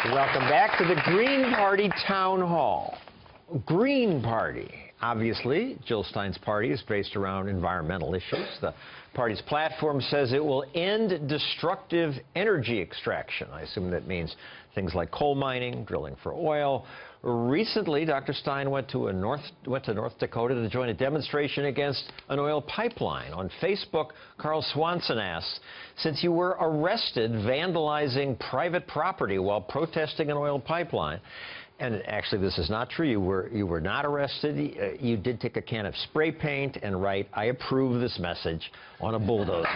Welcome back to the Green Party Town Hall. Green Party. Obviously, Jill Stein's party is based around environmental issues. The party's platform says it will end destructive energy extraction. I assume that means things like coal mining, drilling for oil. Recently, Dr. Stein went to North Dakota to join a demonstration against an oil pipeline. On Facebook, Carl Swanson asks, since you were arrested vandalizing private property while protesting an oil pipeline, and actually this is not true, you were not arrested, you did take a can of spray paint and write, "I approve this message" on a bulldozer.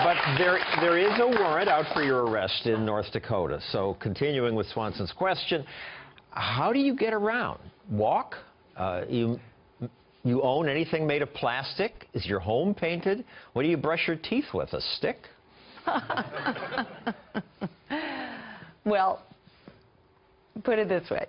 But there is a warrant out for your arrest in North Dakota. So continuing with Swanson's question, how do you get around? Walk? You own anything made of plastic? Is your home painted? What do you brush your teeth with? A stick? Well, put it this way.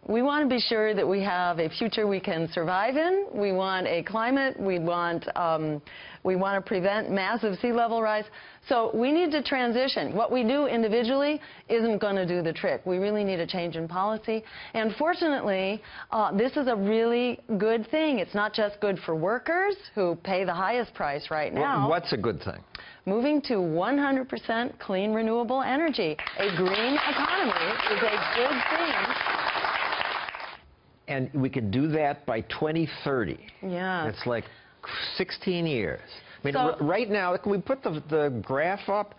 We want to be sure that we have a future we can survive in. We want a climate. We want to prevent massive sea level rise. So we need to transition. What we do individually isn't going to do the trick. We really need a change in policy. And fortunately, this is a really good thing. It's not just good for workers who pay the highest price right now. Well, what's a good thing? Moving to 100% clean, renewable energy. A green economy is a good thing. And we could do that by 2030. Yeah. It's like 16 years. I mean, So, right now, can we put the graph up?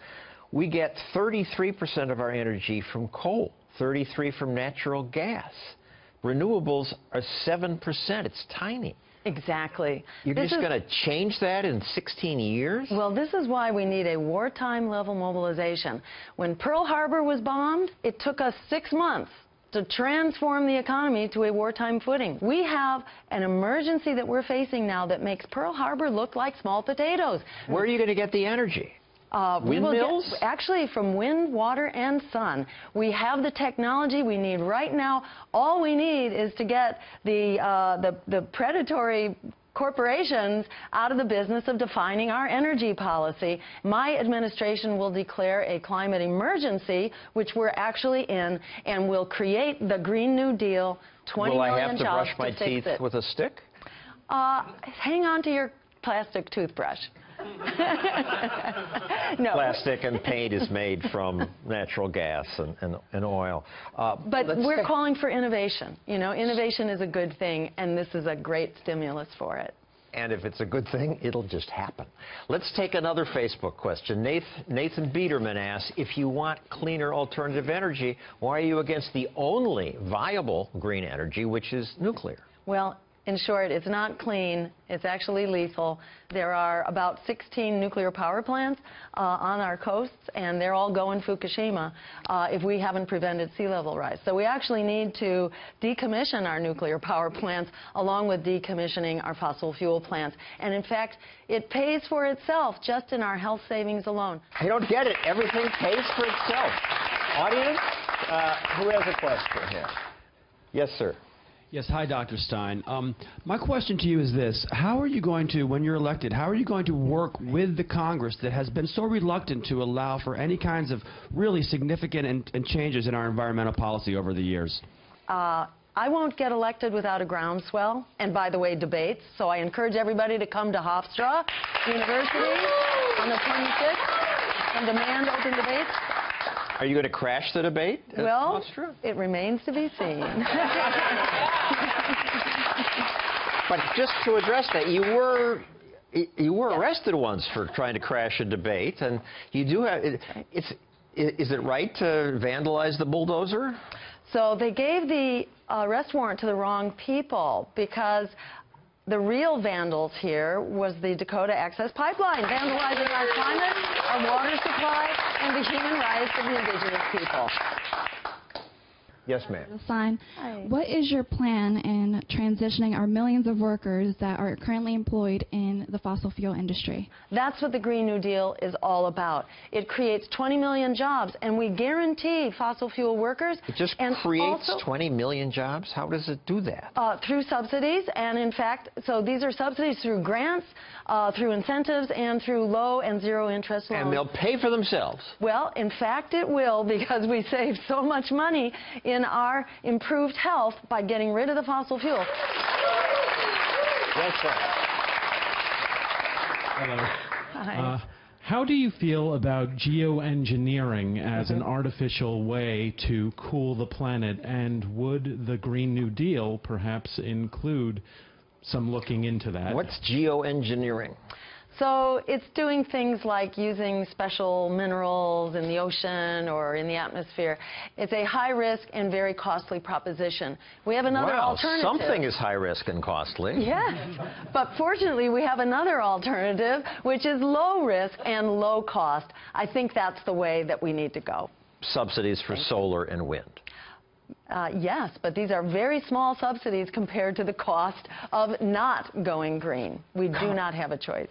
We get 33% of our energy from coal, 33% from natural gas. Renewables are 7%. It's tiny. exactly. You're just going to change that in 16 years? Well, this is why we need a wartime level mobilization. When Pearl Harbor was bombed, it took us 6 months to transform the economy to a wartime footing. We have an emergency that we're facing now that makes Pearl Harbor look like small potatoes. Where are you going to get the energy? Windmills? Actually, from wind, water, and sun. We have the technology we need right now. All we need is to get the predatory corporations out of the business of defining our energy policy. My administration will declare a climate emergency, which we're actually in, and will create the Green New Deal, 20 Will million I have to jobs brush my to teeth fix it. with a stick? Hang on to your plastic toothbrush. No. Plastic and paint is made from natural gas and oil. But we're calling for innovation. You know, innovation is a good thing, and this is a great stimulus for it. And if it's a good thing, it'll just happen. Let's take another Facebook question. Nathan Biederman asks, if you want cleaner alternative energy, why are you against the only viable green energy, which is nuclear? Well, in short, it's not clean. It's actually lethal. There are about 16 nuclear power plants on our coasts, and they're all going Fukushima if we haven't prevented sea level rise. So we actually need to decommission our nuclear power plants along with decommissioning our fossil fuel plants. And in fact, it pays for itself just in our health savings alone. I don't get it. Everything pays for itself. Audience, who has a question here? Yes, sir. Yes, hi, Dr. Stein. My question to you is this. How are you going to, when you're elected, how are you going to work with the Congress that has been so reluctant to allow for any kinds of really significant and changes in our environmental policy over the years? I won't get elected without a groundswell, and by the way, debates. So I encourage everybody to come to Hofstra University on the 26th and demand open debates. Are you going to crash the debate? Well, it remains to be seen. But just to address that, you were arrested once for trying to crash a debate, and you do have. Is it right to vandalize the bulldozer? So they gave the arrest warrant to the wrong people, because the real vandals here was the Dakota Access Pipeline, vandalizing our climate, our water supply, and the human rights of the indigenous people. Yes, ma'am. Jill Stein. Hi. What is your plan in transitioning our millions of workers that are currently employed in the fossil fuel industry? That's what the Green New Deal is all about. It creates 20 million jobs, and we guarantee fossil fuel workers. It just and creates also, 20 million jobs? How does it do that? through subsidies, and in fact, so these are subsidies through grants, through incentives, and through low and zero interest loans. And they'll pay for themselves. Well, in fact, it will, because we save so much money in our improved health by getting rid of the fossil fuel. Yes, sir. Hello. Hi. How do you feel about geoengineering as an artificial way to cool the planet, and would the Green New Deal perhaps include some looking into that? What's geoengineering? So it's doing things like using special minerals in the ocean or in the atmosphere. It's a high risk and very costly proposition. We have another Wow, alternative. something is high risk and costly. Yes, but fortunately we have another alternative, which is low risk and low cost. I think that's the way that we need to go. Subsidies for solar and wind. Yes, but these are very small subsidies compared to the cost of not going green. We do not have a choice.